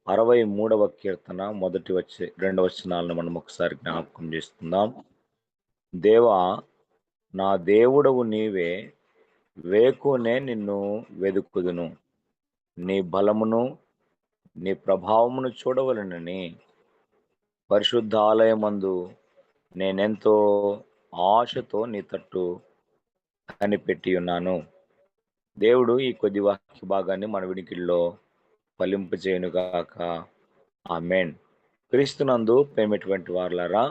63వ కీర్తన మొదటి రెండు వచనాలను మనం ఒకసారి జ్ఞాపకం చేసుకుందాం. దేవా, నా దేవుడవు నీవే, వేకునే నిన్ను వెదుకుదును. నీ బలమును, నీ ప్రభావమును చూడవలెనని పరిశుద్ధ ఆలయమందు నేనెంతో ఆశతో నీ తట్టు కనిపెట్టి ఉన్నాను. దేవుడు ఈ కొద్ది వాక్య భాగాన్ని మన వినికిడిలో ఫలింపజేయునుగాక. ఆమేన్. క్రీస్తునందు ప్రేమైనటువంటి వారలారా,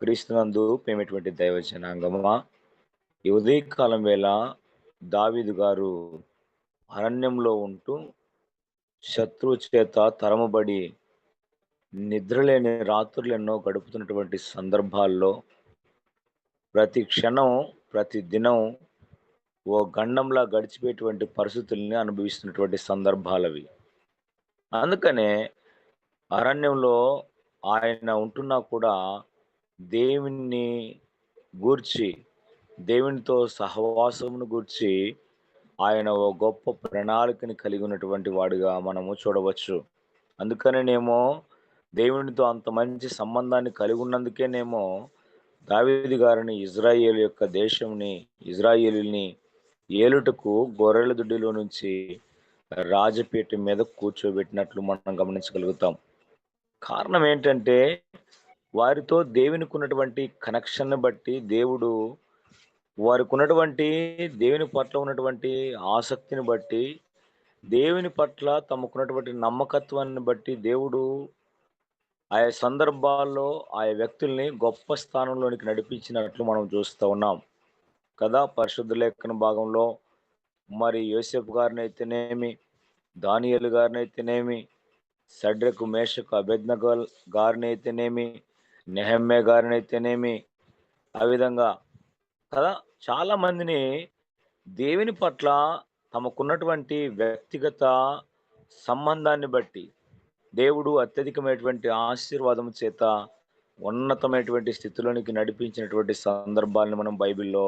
క్రీస్తునందు ప్రేమైనటువంటి దైవ జనాంగమా, ఈ ఉదయకాలం వేళ దావీదు గారు అరణ్యంలో ఉంటూ శత్రువు చేత తరమబడి నిద్రలేని రాత్రులెన్నో గడుపుతున్నటువంటి సందర్భాల్లో ప్రతి క్షణం, ప్రతి దినం ఓ గండంలా గడిచిపోయేటువంటి పరిస్థితుల్ని అనుభవిస్తున్నటువంటి సందర్భాలవి. అందుకనే అరణ్యంలో ఆయన ఉంటున్నా కూడా దేవుణ్ణి గూర్చి, దేవునితో సహవాసమును గూర్చి ఆయన ఓ గొప్ప ప్రణాళికని కలిగి ఉన్నటువంటి వాడుగా మనము చూడవచ్చు. అందుకనేనేమో దేవునితో అంత మంచి సంబంధాన్ని కలిగి ఉన్నందుకేనేమో దావీదు గారిని ఇజ్రాయేలు యొక్క దేశంని, ఇజ్రాయేలుని ఏలుటకు గొర్రెల దొడ్డిలో నుంచి రాజపీఠం మీద కూర్చోబెట్టినట్లు మనం గమనించగలుగుతాం. కారణం ఏంటంటే, వారితో దేవునికున్నటువంటి కనెక్షన్‌ని బట్టి దేవుడు వారికున్నటువంటి దేవుని పట్ల ఉన్నటువంటి ఆసక్తిని బట్టి, దేవుని పట్ల తమకున్నటువంటి నమ్మకత్వాన్ని బట్టి దేవుడు ఆయా సందర్భాల్లో ఆయా వ్యక్తుల్ని గొప్ప స్థానంలోనికి నడిపించినట్లు మనం చూస్తూ ఉన్నాం కదా! పరిశుద్ధ లేఖన భాగంలో మరి యోసేపు గారినైతేనేమి, దానియేలు గారినైతేనేమి, షడ్రకు, మేషకు, అబేద్నెగో గారినైతేనేమి, నెహెమ్యా గారినైతేనేమి, ఆ విధంగా కదా! చాలా మందిని దేవుని పట్ల తమకున్నటువంటి వ్యక్తిగత సంబంధాన్ని బట్టి దేవుడు అత్యధికమైనటువంటి ఆశీర్వాదం చేత ఉన్నతమైనటువంటి స్థితిలోనికి నడిపించినటువంటి సందర్భాలను మనం బైబిల్‌లో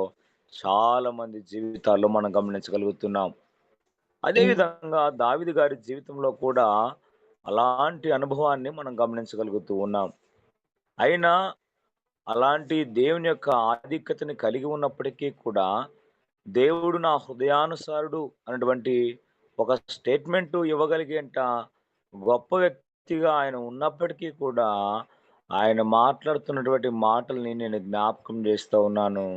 చాలా మంది జీవితాల్లో మనం గమనించగలుగుతున్నాం. అదే హ్మ్. విధంగా దావీదు గారి జీవితంలో కూడా అలాంటి అనుభవాన్ని మనం గమనించగలుగుతూ ఉన్నాం. అయినా అలాంటి దేవుని యొక్క ఆధిక్యతని కలిగి ఉన్నప్పటికీ కూడా, దేవుడు నా హృదయానుసారుడు అనేటువంటి ఒక స్టేట్‌మెంటు ఇవ్వగలిగేంత గొప్ప వ్యక్తిగా ఆయన ఉన్నప్పటికీ కూడా, ఆయన మాట్లాడుతున్నటువంటి మాటల్ని నేను జ్ఞాపకం చేస్తా ఉన్నాను.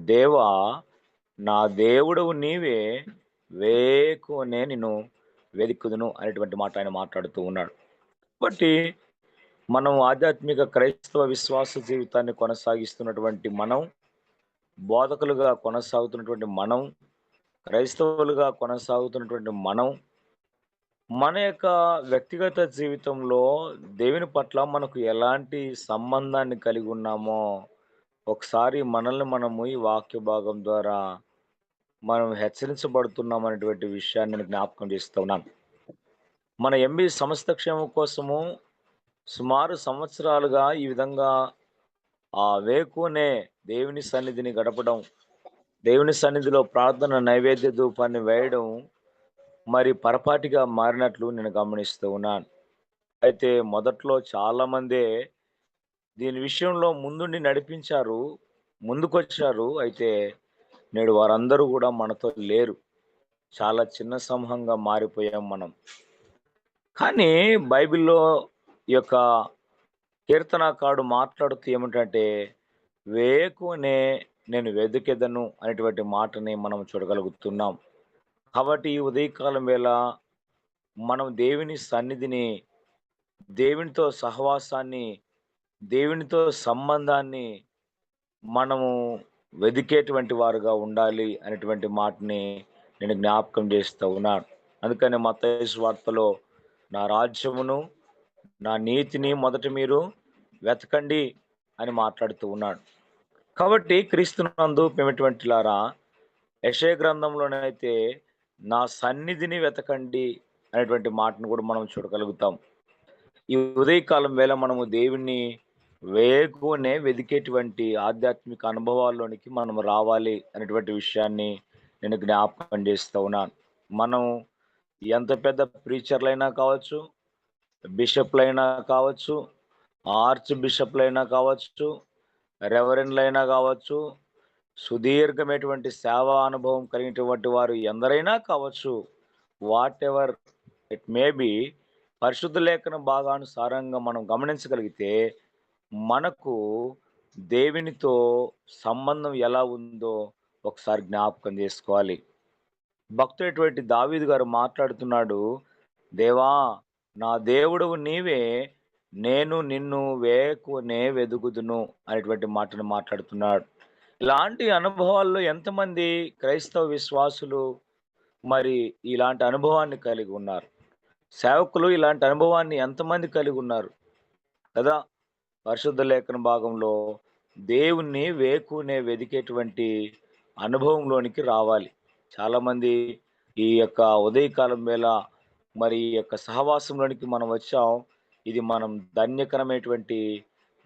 దేవా, నా దేవుడవు నీవే, వేకువనే నిన్ను వెదుకుదును అనేటువంటి మాట ఆయన మాట్లాడుతూ ఉన్నాడు. కాబట్టి మనం ఆధ్యాత్మిక క్రైస్తవ విశ్వాస జీవితాన్ని కొనసాగిస్తున్నటువంటి మనం, బోధకులుగా కొనసాగుతున్నటువంటి మనం, క్రైస్తవులుగా కొనసాగుతున్నటువంటి మనం, మన యొక్క వ్యక్తిగత జీవితంలో దేవుని పట్ల మనకు ఎలాంటి సంబంధాన్ని కలిగి ఉన్నామో, ఒకసారి మనల్ని మనము ఈ వాక్య భాగం ద్వారా మనం హెచ్చరించబడుతున్నాం అనేటువంటి విషయాన్ని నేను జ్ఞాపకం చేస్తూ ఉన్నాను. మన ఎంబీ సంస్థ క్షేమం కోసము సుమారు సంవత్సరాలుగా ఈ విధంగా వేకువనే దేవుని సన్నిధిని గడపడం, దేవుని సన్నిధిలో ప్రార్థన నైవేద్య ధూపాన్ని వేయడం మరి పరపాటిగా మారినట్లు నేను గమనిస్తూ ఉన్నాను. అయితే మొదట్లో చాలామందే దీని విషయంలో ముందుండి నడిపించారు, ముందుకొచ్చారు. అయితే నేడు వారందరూ గూడా మనతో లేరు. చాలా చిన్న సమూహంగా మారిపోయాం మనం. కానీ బైబిల్‌లో ఈ యొక్క కీర్తనాకారుడు మాట్లాడుతూ ఏమిటంటే, వేకువనే నేను వెదకెదను అనేటువంటి మాటని మనం చూడగలుగుతున్నాం. కాబట్టి ఈ ఉదయకాలం వేళ మనం దేవుని సన్నిధిని, దేవునితో సహవాసాన్ని, దేవునితో సంబంధాన్ని మనము వెదికేటువంటి వారుగా ఉండాలి అనేటువంటి మాటని నేను జ్ఞాపకం చేస్తూ ఉన్నాను. అందుకని మత్తయి సువార్తలో నా రాజ్యమును, నా నీతిని మొదట మీరు వెతకండి అని మాట్లాడుతూ ఉన్నాడు. కాబట్టి క్రీస్తునందు ప్రియమైనటువంటిలారా, యెషయా గ్రంథంలోనైతే నా సన్నిధిని వెతకండి అనేటువంటి మాటను కూడా మనం చూడగలుగుతాం. ఈ ఉదయకాలం వేళ మనము దేవుణ్ణి వేకువనే వెదికేటువంటి ఆధ్యాత్మిక అనుభవాల్లోనికి మనం రావాలి అనేటువంటి విషయాన్ని నేను జ్ఞాపకం చేస్తూ ఉన్నాను. మనం ఎంత పెద్ద ప్రీచర్లైనా కావచ్చు, బిషప్‌లైనా కావచ్చు, ఆర్చ్ బిషప్‌లైనా కావచ్చు, రెవరెండ్‌లైనా కావచ్చు, సుదీర్ఘమైనటువంటి సేవా అనుభవం కలిగినటువంటి వారు ఎందరైనా కావచ్చు. వాటెవర్ ఇట్ మే బీ, పరిశుద్ధ లేఖన భాగానుసారంగా మనం గమనించగలిగితే, మనకు దేవునితో సంబంధం ఎలా ఉందో ఒకసారి జ్ఞాపకం చేసుకోవాలి. భక్తుడైనటువంటి దావీదు గారు మాట్లాడుతున్నాడు, దేవా! నా దేవుడవు నీవే, నేను నిన్ను వేకువనే వెదుకుదును అనేటువంటి మాటను మాట్లాడుతున్నాడు. ఇలాంటి అనుభవాల్లో ఎంతమంది క్రైస్తవ విశ్వాసులు మరి ఇలాంటి అనుభవాన్ని కలిగి ఉన్నారు? సేవకులు ఇలాంటి అనుభవాన్ని ఎంతమంది కలిగి ఉన్నారు కదా! పరిశుద్ధ లేఖన భాగంలో దేవుణ్ణి వేకువనే వెదికేటువంటి అనుభవంలోనికి రావాలి. చాలామంది ఈ యొక్క ఉదయకాలం వేళ మరి ఈ యొక్క సహవాసంలోనికి మనం వచ్చాం. ఇది మనం ధన్యకరమైనటువంటి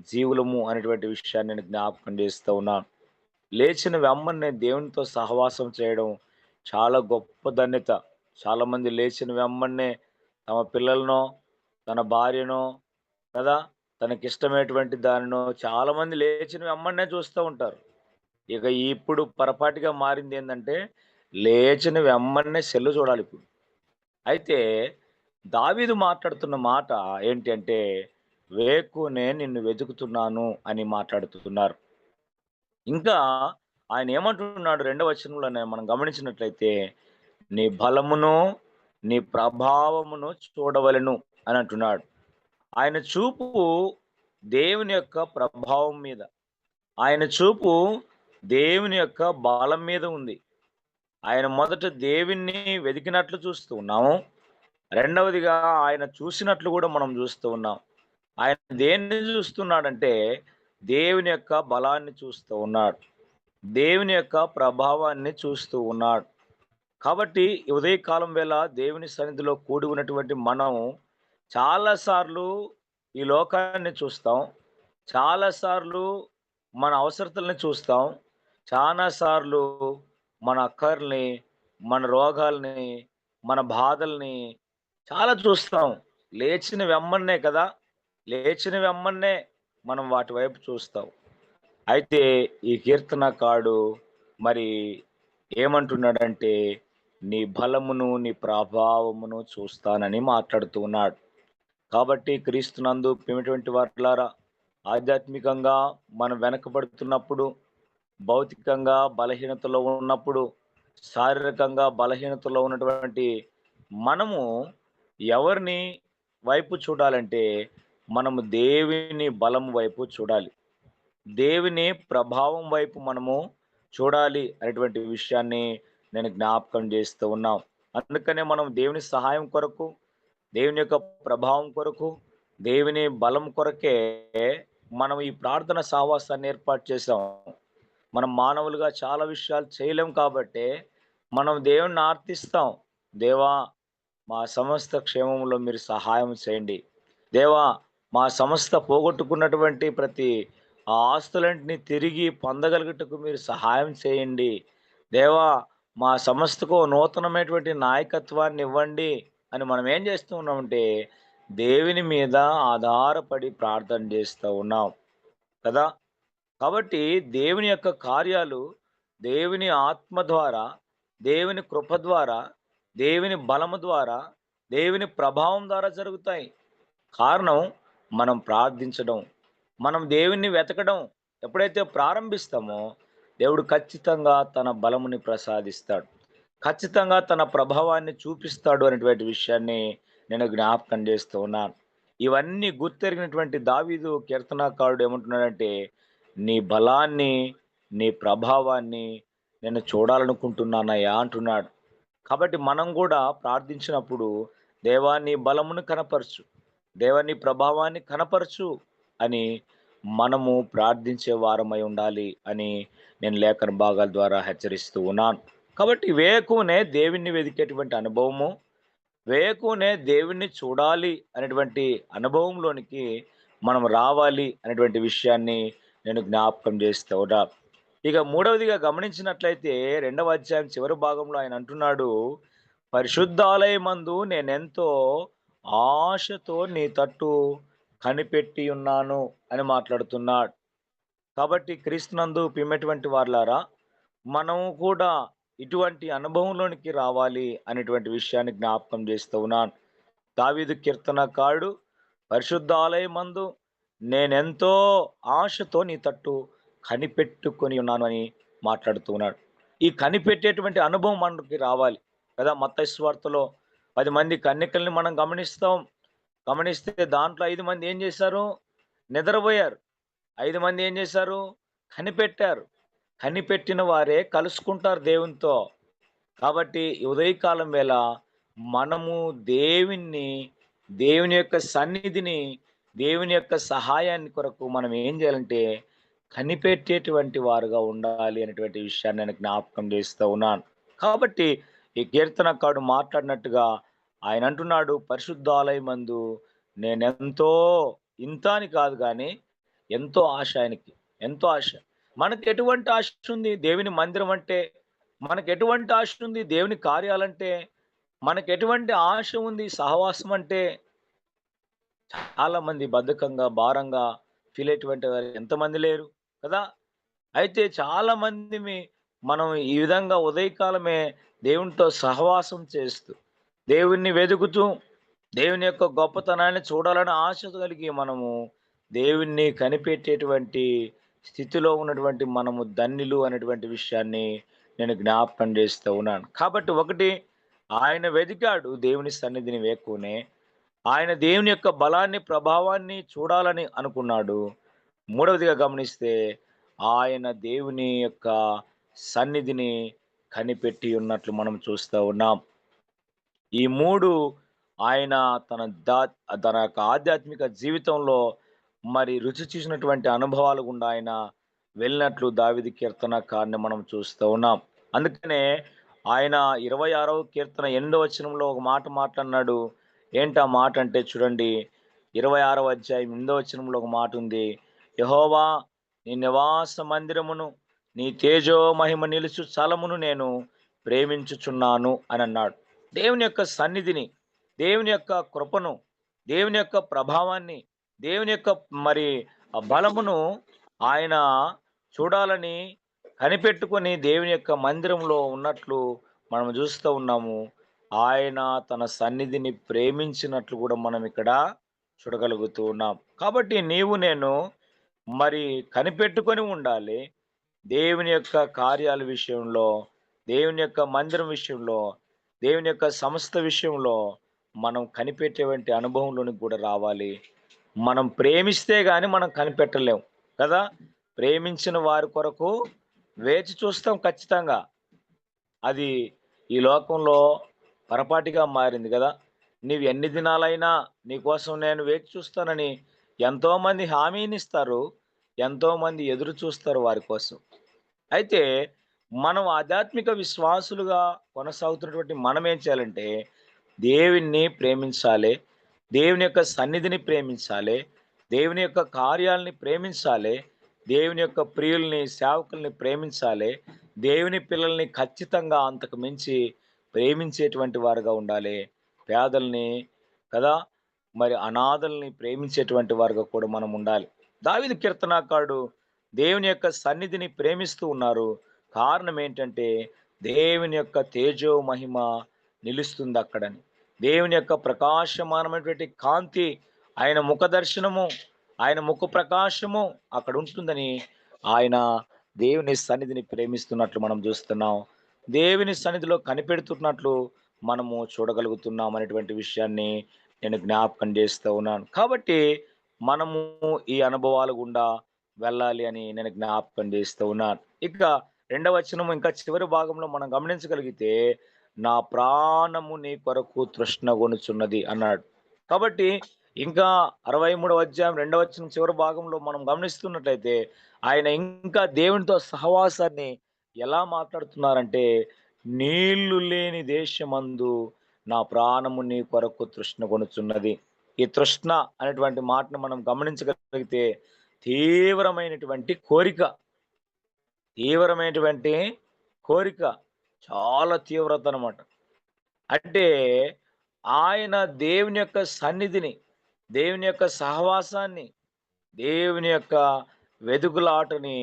జీవులము అనేటువంటి విషయాన్ని నేను జ్ఞాపకం చేస్తూ ఉన్నాను. లేచిన వెమ్మనే దేవునితో సహవాసం చేయడం చాలా గొప్ప ధన్యత. చాలామంది లేచిన వెమ్మనే తమ పిల్లలనో, తన భార్యనో కదా! తనకిష్టమైనటువంటి దానినో చాలామంది లేచిన వెమ్మటనే చూస్తూ ఉంటారు. ఇక ఇప్పుడు పొరపాటుగా మారిందేందంటే, లేచిన వెమ్మటనే సెల్లు చూడాలిప్పుడు. అయితే దావీదు మాట్లాడుతున్న మాట ఏంటి అంటే, "వేకువనే నిన్ను వెతుకుతున్నాను" అని మాట్లాడుతున్నారు. ఇంకా ఆయనేమంటున్నాడు రెండవ వచనంలోనే మనం గమనించినట్లయితే, "నీ బలమును, నీ ప్రభావమును చూడవలెను" అని అంటున్నాడు. ఆయన చూపు దేవుని యొక్క ప్రభావం మీద, ఆయన చూపు దేవుని యొక్క బలం మీద ఉంది. ఆయన మొదట దేవుణ్ణి వెతికినట్లు చూస్తూ ఉన్నాము. రెండవదిగా ఆయన చూసినట్లు గూడా మనం జూస్తూ ఉన్నాం. ఆయన దేన్ని జూస్తున్నాడంటే, దేవుని యొక్క బలాన్ని చూస్తూ ఉన్నాడు. దేవుని యొక్క ప్రభావాన్ని చూస్తూ ఉన్నాడు. కాబట్టి ఈ ఉదయకాలం వేళ దేవుని సన్నిధిలో కూడి ఉన్నటువంటి మనం చాలా సార్లు ఈ లోకాన్ని చూస్తాం. చాలా సార్లు మన అవసరతల్ని చూస్తాం. చానా సార్లు మన అక్కరల్ని, మన రోగాల్ని, మన బాధల్ని చాలా చూస్తాం. లేచిన వెమ్మటనే కదా! లేచిన వెమ్మటనే మనం వాటి వైపు చూస్తాం. అయితే ఈ కీర్తనకారుడు మరి ఏమంటున్నాడంటే, నీ బలమును, నీ ప్రభావమును చూస్తానని మాట్లాడుతూ ఉన్నాడు. కాబట్టి క్రీస్తునందు ప్రియమైనటువంటి వారలారా, ఆధ్యాత్మికంగా మనం వెనకబడుతున్నప్పుడు, భౌతికంగా బలహీనతలో ఉన్నప్పుడు, శారీరకంగా బలహీనతలో ఉన్నటువంటి మనము ఎవరిని వైపు చూడాలంటే, మనము దేవుని బలం వైపు చూడాలి. దేవుని ప్రభావం వైపు మనము చూడాలి అనేటువంటి విషయాన్ని నేను జ్ఞాపకం చేస్తూ ఉన్నాం. అందుకనే మనం దేవుని సహాయం కొరకు, దేవుని యొక్క ప్రభావం కొరకు, దేవుని బలం కొరకే మనం ఈ ప్రార్థన సహవాసాన్ని ఏర్పాటు చేశాం. మనం మానవులుగా చాలా విషయాలు చేయలేం కాబట్టే, మనం దేవుణ్ణి ఆర్తిస్తాం. దేవా! మా సమస్త క్షేమంలో మీరు సహాయం చేయండి. దేవా! మా సమస్త పోగొట్టుకున్నటువంటి ప్రతి ఆస్తులన్నిటిని తిరిగి పొందగలుగుటకు మీరు సహాయం చేయండి. దేవా! మా సంస్థకు నూతనమైనటువంటి నాయకత్వాన్ని ఇవ్వండి అని మనం ఏం చేస్తూ ఉన్నామంటే, దేవుని మీద ఆధారపడి ప్రార్థన చేస్తూ ఉన్నాం కదా! కాబట్టి దేవుని యొక్క కార్యాలు దేవుని ఆత్మ ద్వారా, దేవుని కృప ద్వారా, దేవుని బలము ద్వారా, దేవుని ప్రభావం ద్వారా జరుగుతాయి. కారణం మనం ప్రార్థించడం. మనం దేవుణ్ణి వెతకడం ఎప్పుడైతే ప్రారంభిస్తామో, దేవుడు ఖచ్చితంగా తన బలముని ప్రసాదిస్తాడు. ఖచ్చితంగా తన ప్రభావాన్ని చూపిస్తాడు అనేటువంటి విషయాన్ని నేను జ్ఞాపకం చేస్తూ ఉన్నాను. ఇవన్నీ గుర్తెరిగినటువంటి దావీదు కీర్తనాకారుడు ఏమంటున్నాడంటే, నీ బలాన్ని, నీ ప్రభావాన్ని నేను చూడాలనుకుంటున్నానయ్యా అంటున్నాడు. కాబట్టి మనం గూడా ప్రార్థించినప్పుడు, దేవా నీ బలమును కనపరచు. దేవా నీ ప్రభావాన్ని కనపరచు అని మనము ప్రార్థించే వారమై ఉండాలి అని నేను లేఖన భాగాల ద్వారా హెచ్చరిస్తూ ఉన్నాను. కాబట్టి వేకువనే దేవుణ్ణి వెదికేటువంటి అనుభవము, వేకువనే దేవుణ్ణి చూడాలి అనేటువంటి అనుభవంలోనికి మనం రావాలి అనేటువంటి విషయాన్ని నేను జ్ఞాపకం చేస్తూ ఉన్నా. ఇక మూడవదిగా గమనించినట్లయితే రెండవ అధ్యాయం చివరి భాగంలో ఆయన అంటున్నాడు, పరిశుద్ధాలయమందు నేనెంతో ఆశతో నీ తట్టు కనిపెట్టి ఉన్నాను అని మాట్లాడుతున్నాడు. కాబట్టి క్రీస్తునందు ప్రియమైనటువంటి వారలారా, మనము కూడా ఇటువంటి అనుభవంలోనికి రావాలి అనేటువంటి విషయాన్ని జ్ఞాపకం చేస్తూ ఉన్నాను. దావీదు కీర్తనకారుడు పరిశుద్ధ ఆలయమందు నేనెంతో ఆశతో నీ తట్టు కనిపెట్టుకొని ఉన్నాను అని మాట్లాడుతూ ఉన్నాడు. ఈ కనిపెట్టేటువంటి అనుభవం మనకి రావాలి కదా. మత్తయి సువార్తలో 10 మంది కన్యకల్ని మనం గమనిస్తాం. గమనిస్తే దాంట్లో 5 మంది ఏం చేశారు? నిద్రపోయారు. 5 మంది ఏం చేశారు? కనిపెట్టారు. కనిపెట్టిన వారే కలుసుకుంటారు దేవునితో. కాబట్టి ఈ ఉదయకాలం వేళ మనము దేవుణ్ణి, దేవుని యొక్క సన్నిధిని, దేవుని యొక్క సహాయాన్ని కొరకు మనం ఏం చేయాలంటే కనిపెట్టేటువంటి వారుగా ఉండాలి అనేటువంటి విషయాన్ని నేను జ్ఞాపకం చేస్తూ ఉన్నాను. కాబట్టి ఈ కీర్తనకారుడు మాట్లాడినట్టుగా ఆయన అంటున్నాడు, పరిశుద్ధాలయమందు నేనెంతో, ఇంత అని కాదు గానీ ఎంతో ఆశ ఆయనకి. ఎంతో ఆశ. మనకెటువంటి ఆశ ఉంది దేవుని మందిరం అంటే? మనకెటువంటి ఆశ ఉంది దేవుని కార్యాలంటే? మనకెటువంటి ఆశ ఉంది సహవాసం అంటే? చాలా మంది బద్ధకంగా, భారంగా ఫీల్ అయ్యేటువంటి వారు ఎంతమంది లేరు కదా! అయితే చాలా మందిమి మనం ఈ విధంగా ఉదయకాలమే దేవునితో సహవాసం చేస్తూ, దేవుణ్ణి వెదుకుతూ, దేవుని యొక్క గొప్పతనాన్ని చూడాలని ఆశ కలిగి మనము దేవుణ్ణి కనిపెట్టేటువంటి స్థితిలో ఉన్నటువంటి మనము ధన్యులు అనేటువంటి విషయాన్ని నేను జ్ఞాపకం చేస్తూ ఉన్నాను. కాబట్టి ఒకటి, ఆయన వెదికాడు దేవుని సన్నిధిని వేకువనే. ఆయన దేవుని యొక్క బలాన్ని, ప్రభావాన్ని చూడాలని అనుకున్నాడు. మూడవదిగా గమనిస్తే ఆయన దేవుని యొక్క సన్నిధిని కనిపెట్టి ఉన్నట్లు మనం చూస్తూ ఉన్నాం. ఈ 3 ఆయన తన దా తన యొక్క ఆధ్యాత్మిక జీవితంలో మరి రుచి చూసినటువంటి అనుభవాలు గుండా ఆయన వెళ్ళినట్లు దావీదు కీర్తనకారుని మనం చూస్తూ ఉన్నాం. అందుకనే ఆయన 26వ కీర్తన 8వ వచనంలో ఒక మాట మాట్లాడినాడు. ఏంటా మాట అంటే చూడండి, 26వ అధ్యాయం 8వ వచనంలో ఒక మాట ఉంది. యెహోవా నీ నివాస మందిరమును, నీ తేజో మహిమ నిలుచు స్థలమును నేను ప్రేమించుచున్నాను అని అన్నాడు. దేవుని యొక్క సన్నిధిని, దేవుని యొక్క కృపను, దేవుని యొక్క ప్రభావాన్ని, దేవుని యొక్క మరి ఆ బలమును ఆయన చూడాలని కనిపెట్టుకొని దేవుని యొక్క మందిరంలో ఉన్నట్లు మనం చూస్తూ ఉన్నాము. ఆయన తన సన్నిధిని ప్రేమించినట్లు కూడా మనం ఇక్కడ చూడగలుగుతూ ఉన్నాం. కాబట్టి నీవు నేను మరి కనిపెట్టుకొని ఉండాలి. దేవుని యొక్క కార్యాల విషయంలో, దేవుని యొక్క మందిరం విషయంలో, దేవుని యొక్క సంస్థ విషయంలో మనం కనిపెట్టేటువంటి అనుభవంలోనికి కూడా రావాలి. మనం ప్రేమిస్తే గాని మనం కనిపెట్టలేం కదా! ప్రేమించిన వారి కొరకు వేచి చూస్తాం ఖచ్చితంగా. అది ఈ లోకంలో పొరపాటుగా మారింది గదా! నీవు ఎన్ని దినాలైనా నీకోసం నేను వేచి చూస్తానని ఎంతోమంది హామీనిస్తారు. ఎంతోమంది ఎదురు చూస్తారు వారి కోసం. అయితే మనం ఆధ్యాత్మిక విశ్వాసులుగా కొనసాగుతున్నటువంటి మనం ఏం చేయాలంటే దేవుణ్ణి ప్రేమించాలి. దేవుని యొక్క సన్నిధిని ప్రేమించాలి. దేవుని యొక్క కార్యాలని ప్రేమించాలి. దేవుని యొక్క ప్రియుల్ని, సేవకుల్ని ప్రేమించాలి. దేవుని పిల్లల్ని ఖచ్చితంగా అంతకు మించి ప్రేమించేటువంటి వారుగా ఉండాలి. పేదల్ని కదా! మరి అనాథల్ని ప్రేమించేటువంటి వారుగా కూడా మనం ఉండాలి. దావీదు కీర్తనాకారుడు దేవుని యొక్క సన్నిధిని ప్రేమిస్తూ ఉన్నారు. కారణం ఏంటంటే దేవుని యొక్క తేజో మహిమ నిలుస్తుందక్కడని. దేవుని యొక్క ప్రకాశమానమైనటువంటి కాంతి, ఆయన ముఖ దర్శనము, ఆయన ముఖ ప్రకాశము అక్కడ ఉంటుందని ఆయన దేవుని సన్నిధిని ప్రేమిస్తున్నట్లు మనం చూస్తున్నాం. దేవుని సన్నిధిలో కనిపెడుతున్నట్లు మనము చూడగలుగుతున్నాం అనేటువంటి విషయాన్ని నేను జ్ఞాపకం చేస్తూ ఉన్నాను. కాబట్టి మనము ఈ అనుభవాల గుండా వెళ్ళాలి అని నేను జ్ఞాపకం చేస్తూ ఉన్నాను. ఇక రెండవ వచనము ఇంకా చివరి భాగంలో మనం గమనించగలిగితే, నా ప్రాణము నీ కొరకు తృష్ణగొనుచున్నది అన్నాడు. కాబట్టి ఇంకా 63వ అధ్యాయం 2వ వచనం చివరి భాగంలో మనం గమనిస్తున్నట్లయితే, ఆయన ఇంకా దేవునితో సహవాసాన్ని ఎలా మాట్లాడుతున్నారంటే, నీళ్లు లేని దేశమందు నా ప్రాణము నీ కొరకు తృష్ణగొనుచున్నది. ఈ తృష్ణ అనేటువంటి మాటను మనం గమనించగలిగితే తీవ్రమైనటువంటి కోరిక, తీవ్రమైనటువంటి కోరిక, చాలా తీవ్రత అనమాట. అంటే ఆయన దేవుని యొక్క సన్నిధిని, దేవుని యొక్క సహవాసాన్ని, దేవుని యొక్క వెతుకులాటని,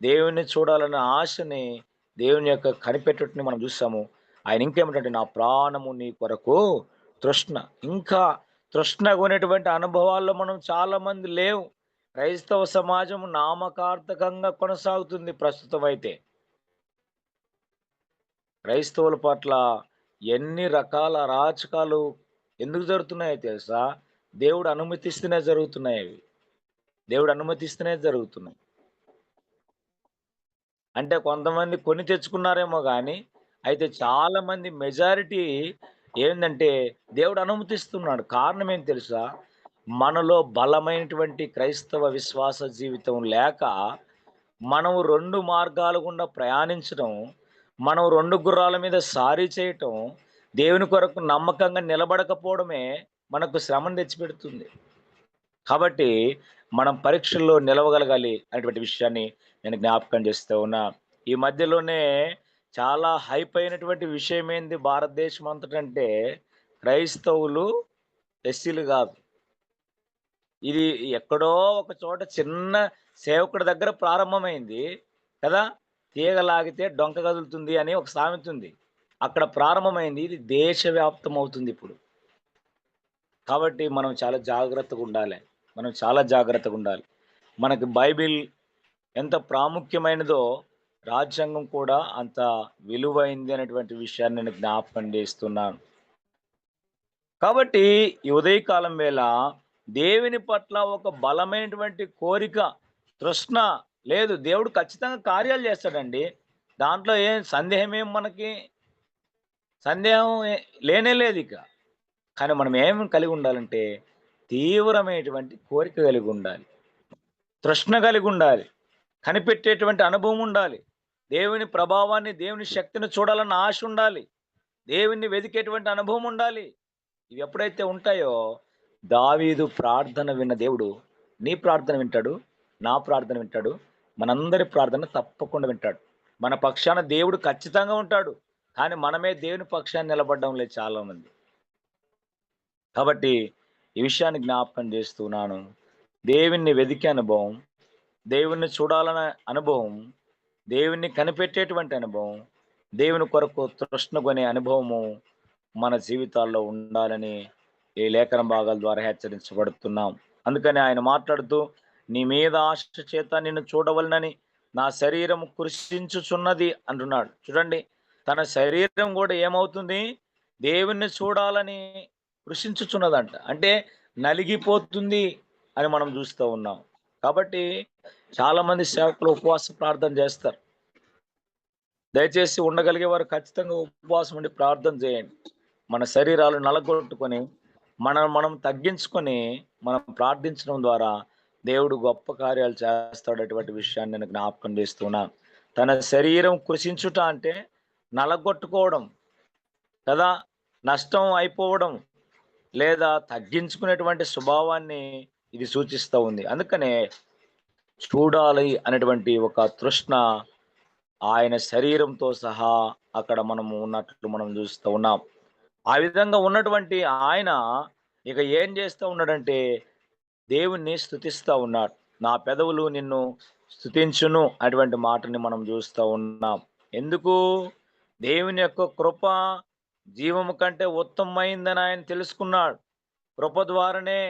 దేవుడిని చూడాలన్న ఆశని, దేవుని యొక్క కనిపెట్టుటని మనం చూసాము. ఆయన ఇంకేమిటంటే, నా ప్రాణము నీ కొరకు తృష్ణ. ఇంకా తృష్ణగొనేటువంటి అనుభవాల్లో మనం చాలామంది లేము. క్రైస్తవ సమాజం నామకార్థకంగా కొనసాగుతుంది ప్రస్తుతమైతే. క్రైస్తవుల పట్ల ఎన్ని రకాల అరాచకాలు ఎందుకు జరుగుతున్నాయో తెలుసా? దేవుడు అనుమతిస్తేనే జరుగుతున్నాయవి. దేవుడు అనుమతిస్తేనే జరుగుతున్నాయి. అంటే కొంతమంది కొని తెచ్చుకున్నారేమో గానీ, అయితే చాలా మంది మెజారిటీ ఏందంటే దేవుడు అనుమతిస్తున్నాడు. కారణం ఏంటి తెలుసా? మనలో బలమైనటువంటి క్రైస్తవ విశ్వాస జీవితం లేక, మనం 2 మార్గాల గుండా ప్రయాణించడం, మనం 2 గుర్రాల మీద సారీ చేయటం, దేవుని కొరకు నమ్మకంగా నిలబడకపోవడమే మనకు శ్రమను తెచ్చిపెడుతుంది. కాబట్టి మనం పరీక్షల్లో నిలవగలగాలి అనేటువంటి విషయాన్ని నేను జ్ఞాపకం చేస్తూ ఉన్నా. ఈ మధ్యలోనే చాలా హైప్ అయినటువంటి విషయం ఏంది భారతదేశం అంతటంటే క్రైస్తవులు ఎస్సీలు గాదు. ఇది ఎక్కడో ఒక చోట చిన్న సేవకుడి దగ్గర ప్రారంభమైంది కదా! తీగ లాగితే డొంక కదులుతుంది అని ఒక సామెత ఉంది. అక్కడ ప్రారంభమైంది. ఇది దేశవ్యాప్తమవుతుందిప్పుడు. కాబట్టి మనం చాలా జాగ్రత్తగుండాలె. మనం చాలా జాగ్రత్తగుండాలి. మనకి బైబిల్ ఎంత ప్రాముఖ్యమైనదో, రాజ్యాంగం కూడా అంత విలువైంది అనేటువంటి విషయాన్ని నేను జ్ఞాపకం చేస్తున్నాను. కాబట్టి ఈ ఉదయకాలం వేళ దేవుని పట్ల ఒక బలమైనటువంటి కోరిక, తృష్ణ లేదు. దేవుడు ఖచ్చితంగా కార్యాలు చేస్తాడండి. దాంట్లో ఏం సందేహం ఏం మనకి? సందేహం లేనే లేదిక. కానీ మనం ఏమి కలిగి ఉండాలంటే, తీవ్రమైనటువంటి కోరిక కలిగి ఉండాలి. తృష్ణ కలిగి ఉండాలి. కనిపెట్టేటువంటి అనుభవం ఉండాలి. దేవుని ప్రభావాన్ని, దేవుని శక్తిని చూడాలన్న ఆశ ఉండాలి. దేవుణ్ణి వెదికేటువంటి అనుభవం ఉండాలి. ఇవి ఎప్పుడైతే ఉంటాయో, దావీదు ప్రార్థన విన్న దేవుడు, నీ ప్రార్థన వింటాడు, నా ప్రార్థన వింటాడు, మనందరి ప్రార్థన తప్పకుండా వింటాడు. మన పక్షాన దేవుడు ఖచ్చితంగా ఉంటాడు. కానీ మనమే దేవుని పక్షాన నిలబడ్డం లేదు చాలామంది. కాబట్టి ఈ విషయాన్ని జ్ఞాపకం చేస్తున్నాను. దేవుణ్ణి వెదికే అనుభవం, దేవుణ్ణి చూడాలనే అనుభవం, దేవుణ్ణి కనిపెట్టేటువంటి అనుభవం, దేవుని కొరకు తృష్ణగొనే అనుభవము మన జీవితాల్లో ఉండాలని ఈ లేఖన భాగాల ద్వారా హెచ్చరించబడుతున్నాం. అందుకని ఆయన మాట్లాడుతూ, నీ మీద ఆశ చేత నిన్ను చూడవలనని నా శరీరం కృషించుచున్నది అంటున్నాడు. చూడండి, తన శరీరం కూడా ఏమవుతుంది? దేవుణ్ణి చూడాలని కృషించుచున్నదంట. అంటే నలిగిపోతుంది అని మనం చూస్తూ ఉన్నాం. కాబట్టి చాలామంది సేవకులు ఉపవాస ప్రార్థన చేస్తారు. దయచేసి ఉండగలిగే వారు ఖచ్చితంగా ఉపవాసం ఉండి ప్రార్థన చేయండి. మన శరీరాలు నలగొట్టుకొని, మనం తగ్గించుకొని, మనం ప్రార్థించడం ద్వారా దేవుడు గొప్ప కార్యాలు చేస్తాడటువంటి విషయాన్ని నేను జ్ఞాపకం చేస్తున్నాను. తన శరీరం కృషించుట అంటే నలగొట్టుకోవడం కదా! నష్టం అయిపోవడం లేదా తగ్గించుకునేటువంటి స్వభావాన్ని ఇది సూచిస్తా ఉంది. అందుకనే చూడాలి అనేటువంటి ఒక తృష్ణ ఆయన శరీరంతో సహా అక్కడ మనము ఉన్నట్లు మనం చూస్తూ ఉన్నాం. ఆ విధంగా ఉన్నటువంటి ఆయన ఇక ఏం చేస్తూ ఉన్నాడంటే దేవుణ్ణి స్తుతిస్తా ఉన్నాడు. నా పెదవులు నిన్ను స్తుతించును అటువంటి మాటని మనం చూస్తూ ఉన్నాం. ఎందుకు? దేవుని యొక్క కృప జీవము కంటే ఉత్తమమైందని ఆయన తెలుసుకున్నాడు. కృప ద్వారానే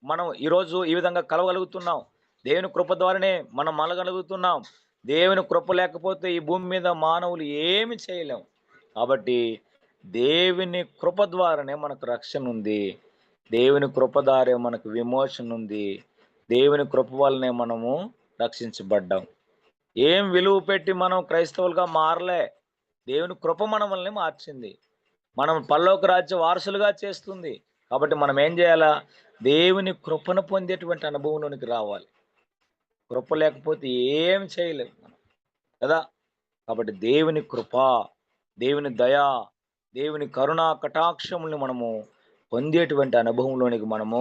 మనం ఈరోజు ఈ విధంగా కలవగలుగుతున్నాం. దేవుని కృప ద్వారానే మనం మలగలుగుతున్నాం. దేవుని కృప లేకపోతే ఈ భూమి మీద మానవులు ఏమి చేయలేం. కాబట్టి దేవుని కృప ద్వారానే మనకు రక్షణ ఉంది. దేవుని కృప ద్వారే మనకు విమోచన ఉంది. దేవుని కృప వల్లనే మనము రక్షించబడ్డాం. ఏం విలువ పెట్టి మనం క్రైస్తవులుగా మారలే. దేవుని కృప మనల్ని మార్చింది. మనం పరలోక రాజ్య వారసులుగా చేస్తుంది. కాబట్టి మనం ఏం చేయాలా? దేవుని కృపను పొందేటువంటి అనుభవంలోనికి రావాలి. కృప లేకపోతే ఏం చేయలేం మనం కదా! కాబట్టి దేవుని కృప, దేవుని దయ, దేవుని కరుణా కటాక్షముల్ని మనము పొందేటువంటి అనుభవంలోనికి మనము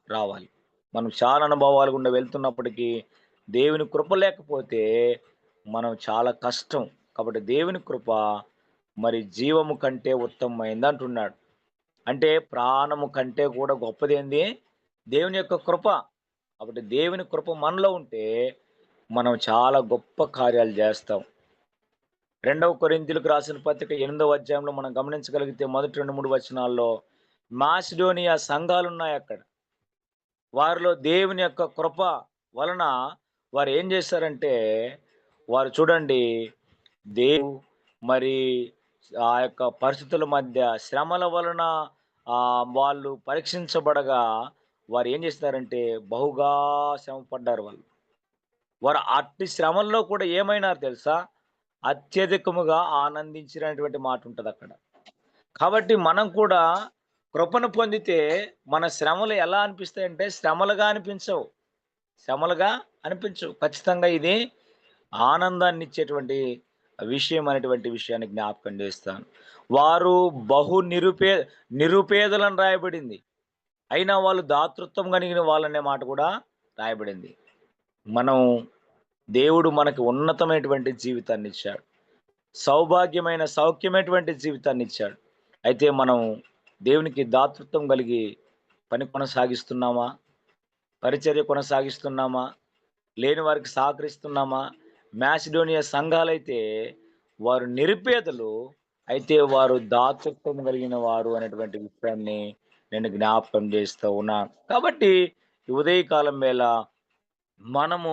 రావాలి. మనం చాలా అనుభవాలు గుండా వెళ్తున్నప్పటికీ దేవుని కృప లేకపోతే మనం చాలా కష్టం. కాబట్టి దేవుని కృప మరి జీవము కంటే ఉత్తమమైంది అంటున్నాడు. అంటే ప్రాణము కంటే కూడా గొప్పదేంది? దేవుని యొక్క కృప. కాబట్టి దేవుని కృప మనలో ఉంటే మనం చాలా గొప్ప కార్యాలు జేస్తాం. 2 కొరింథీయులకు రాసిన పత్రిక 8వ అధ్యాయంలో మనం గమనించగలిగితే మొదటి 2, 3 వచనాల్లో మాసిడోనియా సంఘాలున్నాయక్కడ. వారిలో దేవుని యొక్క కృప వలన వారు ఏం చేశారంటే, వారు చూడండి దేవు మరి ఆ యొక్క పరిస్థితుల మధ్య శ్రమల వలన వాళ్ళు పరీక్షించబడగా వారు ఏం చేస్తారంటే బహుగా శ్రమ పడ్డారు వాళ్ళు. వారు అట్టి శ్రమల్లో కూడా ఏమైనారు తెలుసా? అత్యధికముగా ఆనందించినటువంటి మాట ఉంటదక్కడ. కాబట్టి మనం కూడా కృపను పొందితే మన శ్రమలు ఎలా అనిపిస్తాయంటే శ్రమలుగా అనిపించవు. శ్రమలుగా అనిపించవు. ఖచ్చితంగా ఇది ఆనందాన్నిచ్చేటువంటి విషయం అనేటువంటి విషయాన్ని జ్ఞాపకం చేస్తాను. వారు బహు నిరుపేదలని రాయబడింది. అయినా వాళ్ళు దాతృత్వం కలిగిన వాళ్ళనే మాట కూడా రాయబడింది. మనం దేవుడు మనకి ఉన్నతమైనటువంటి జీవితాన్నిచ్చాడు. సౌఖ్యమైనటువంటి జీవితాన్నిచ్చాడు. అయితే మనం దేవునికి దాతృత్వం కలిగి పని కొనసాగిస్తున్నామా? పరిచర్య కొనసాగిస్తున్నామా? లేని వారికి సహకరిస్తున్నామా? మాసిడోనియా సంఘాలైతే వారు నిరుపేదలు. అయితే వారు దాతృత్వం కలిగిన వారు అనేటువంటి విషయాన్ని నేను జ్ఞాపకం చేస్తూ ఉన్నాను. కాబట్టి ఈ ఉదయకాలం వేళ మనము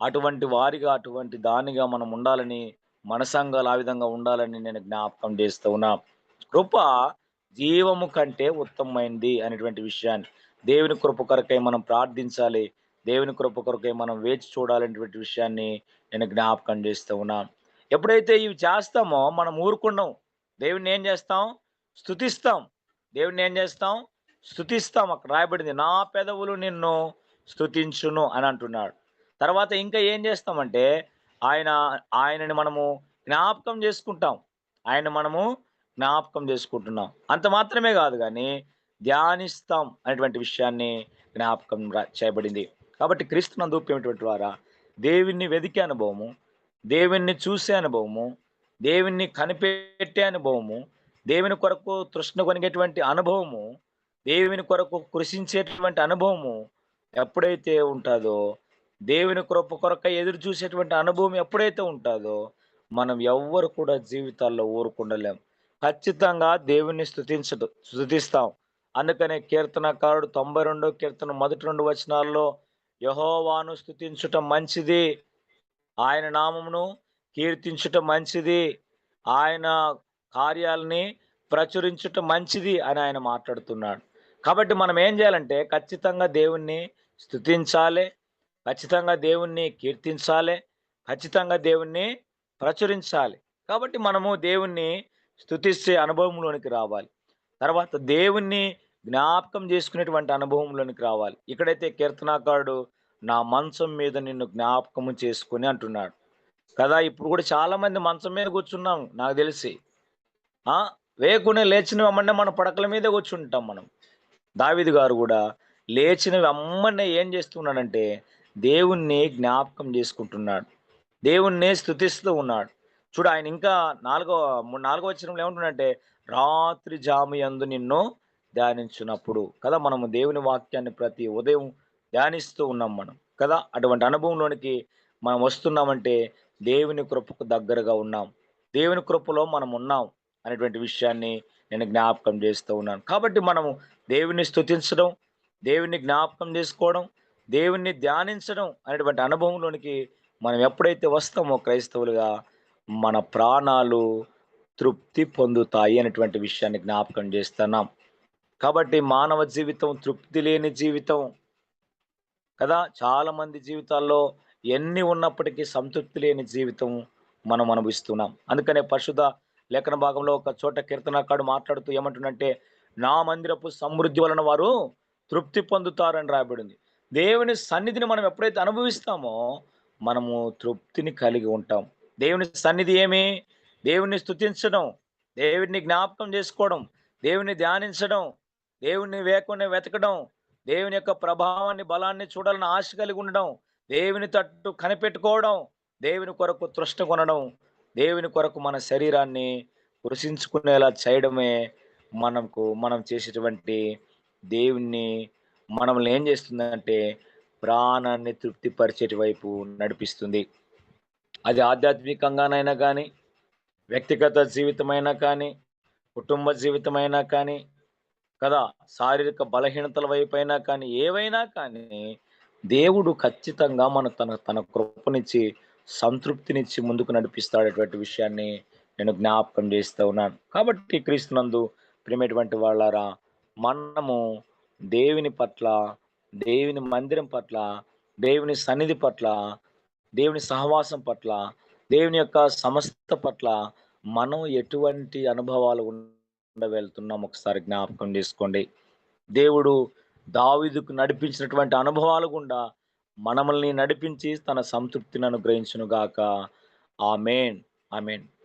అటువంటి వారిగా, అటువంటి దానిగా మనం ఉండాలని, మన సంఘాలు ఆ విధంగా ఉండాలని నేను జ్ఞాపకం చేస్తూ ఉన్నా. కృప జీవము కంటే ఉత్తమమైంది అనేటువంటి విషయాన్ని, దేవుని కృప కొరకై మనం ప్రార్థించాలి. దేవుని కృప కొరకై మనం వేచి చూడాలనేటువంటి విషయాన్ని నేను జ్ఞాపకం చేస్తూ ఉన్నాను. ఎప్పుడైతే ఇవి చేస్తామో మనం ఊరుకుండం. దేవుడిని ఏం చేస్తాం? స్తుతిస్తాం. దేవుడిని ఏం చేస్తాం? స్తుతిస్తాం. అక్కడ రాయబడింది. నా పెదవులు నిన్ను స్తుతించును అని అంటున్నాడు. తర్వాత ఇంకా ఏం చేస్తామంటే ఆయన ఆయనని మనము జ్ఞాపకం చేసుకుంటాం. ఆయన్ని మనము జ్ఞాపకం చేసుకుంటున్నాం. అంత మాత్రమే కాదు గానీ, ధ్యానిస్తాం అనేటువంటి విషయాన్ని జ్ఞాపకం చేయబడింది. కాబట్టి క్రీస్తునందు ప్రియమైనటువంటి వారా, దేవుణ్ణి వెదికే అనుభవము, దేవుణ్ణి చూసే అనుభవము, దేవుణ్ణి కనిపెట్టే అనుభవము, దేవుని కొరకు తృష్ణ కొనిగేటువంటి అనుభవము, దేవుని కొరకు కృషించేటువంటి అనుభవము ఎప్పుడైతే ఉంటాదో, దేవుని కృప కొరకై ఎదురు చూసేటువంటి అనుభవం ఎప్పుడైతే ఉంటాదో, మనం ఎవ్వరు కూడా జీవితాల్లో ఊరకుండలేం. ఖచ్చితంగా దేవుణ్ణి స్తుతిస్తాం. అందుకనే కీర్తనకారుడు 92 కీర్తన మొదటి 2 వచనాల్లో యెహోవాను స్తుతించుట మంచిది. ఆయన నామమును కీర్తించుట మంచిది. ఆయన కార్యాలని ప్రచురించుట మంచిది అని ఆయన మాట్లాడుతున్నాడు. కాబట్టి మనం ఏం చేయాలంటే ఖచ్చితంగా దేవుణ్ణి స్తుతించాలి. ఖచ్చితంగా దేవుణ్ణి కీర్తించాలి. ఖచ్చితంగా దేవుణ్ణి ప్రచురించాలి. కాబట్టి మనము దేవుణ్ణి స్తుతిచ్చే అనుభవంలోనికి రావాలి. తర్వాత దేవుణ్ణి జ్ఞాపకం చేసుకునేటువంటి అనుభవంలోనికి రావాలి. ఇక్కడైతే కీర్తనాకారుడు నా మంచం మీద నిన్ను జ్ఞాపకము చేసుకొని అంటున్నాడు. కదా! ఇప్పుడు కూడా చాలామంది మంచం మీద కూర్చున్నాం నాకు తెలిసి. ఆ! వేకునే లేచిన వెంబడే మన పడకల మీదే కూర్చుంటాం మనం. దావీదు గారు గూడా లేచిన వెమ్మటనే ఏం చేస్తున్నాడంటే, దేవుణ్ణి జ్ఞాపకం చేసుకుంటున్నాడు. దేవుణ్ణి స్తుతిస్తూ ఉన్నాడు. చూడు ఆయన ఇంకా నాలుగో వచనంలో ఏమంటున్నాడంటే, రాత్రి జాముయందు నిన్ను ధ్యానించునప్పుడు. కదా! మనము దేవుని వాక్యాన్ని ప్రతి ఉదయం ధ్యానిస్తూ ఉన్నాం మనం. కదా! అటువంటి అనుభవంలోనికి మనం వస్తున్నామంటే, దేవుని కృపకు దగ్గరగా ఉన్నాం. దేవుని కృపలో మనం ఉన్నాం అనేటువంటి విషయాన్ని నేను జ్ఞాపకం చేస్తూ ఉన్నాను. కాబట్టి మనము దేవుణ్ణి స్తుతించడం, దేవుణ్ణి జ్ఞాపకం చేసుకోవడం, దేవుణ్ణి ధ్యానించడం అనేటువంటి అనుభవంలోనికి మనం ఎప్పుడైతే వస్తామో క్రైస్తవులుగా, మన ప్రాణాలు తృప్తి పొందుతాయి అనేటువంటి విషయాన్ని జ్ఞాపకం చేస్తున్నాం. కాబట్టి మానవ జీవితం తృప్తి లేని జీవితం కదా! చాలామంది జీవితాల్లో ఎన్ని ఉన్నప్పటికీ సంతృప్తి లేని జీవితం మనం అనుభవిస్తున్నాం. అందుకనే పరిశుద్ధ లేఖన భాగంలో ఒక చోట కీర్తనకారుడు మాట్లాడుతూ ఏమంటుండంటే, "నా మందిరపు సమృద్ధి వలన వారు తృప్తి పొందుతారని" రాయబడింది. దేవుని సన్నిధిని మనం ఎప్పుడైతే అనుభవిస్తామో, మనము తృప్తిని కలిగి ఉంటాం. దేవుని సన్నిధి ఏమి? దేవుణ్ణి స్తుతించడం, దేవుడిని జ్ఞాపకం చేసుకోవడం, దేవుణ్ణి ధ్యానించడం, దేవుణ్ణి వేకువనే వెతకడం, దేవుని యొక్క ప్రభావాన్ని, బలాన్ని చూడాలని ఆశ కలిగి ఉండడం, దేవుని తట్టు కనిపెట్టుకోవడం, దేవుని కొరకు తృష్ణ కొనడం, దేవుని కొరకు మన శరీరాన్ని కృషించుకునేలా చేయడమే మనం చేసేటువంటి దేవుణ్ణి మనల్ని ఏం చేస్తుందంటే ప్రాణాన్ని తృప్తిపరిచేటి వైపు నడిపిస్తుంది. అది ఆధ్యాత్మికంగానైనా గానీ, వ్యక్తిగత జీవితమైనా కానీ, కుటుంబ జీవితమైనా కానీ కదా! శారీరక బలహీనతల వైపైనా కానీ, ఏవైనా కానీ, దేవుడు ఖచ్చితంగా తన తన కృపనిచ్చి, సంతృప్తినిచ్చి ముందుకు నడిపిస్తాడటువంటి విషయాన్ని నేను జ్ఞాపకం చేస్తూ ఉన్నాను. కాబట్టి క్రీస్తునందు ప్రియమైనటువంటి వాళ్ళారా, మనము దేవుని పట్ల, దేవుని మందిరం పట్ల, దేవుని సన్నిధి పట్ల, దేవుని సహవాసం పట్ల, దేవుని యొక్క సమస్త పట్ల మనం ఎటువంటి అనుభవాలు గుండా వెళ్తున్నాం ఒకసారి జ్ఞాపకం చేసుకోండి. దేవుడు దావీదుకు నడిపించినటువంటి అనుభవాల గుండా మనల్ని నడిపించి తన సంతృప్తిని అనుగ్రహించును గాక. ఆమేన్. ఆమేన్.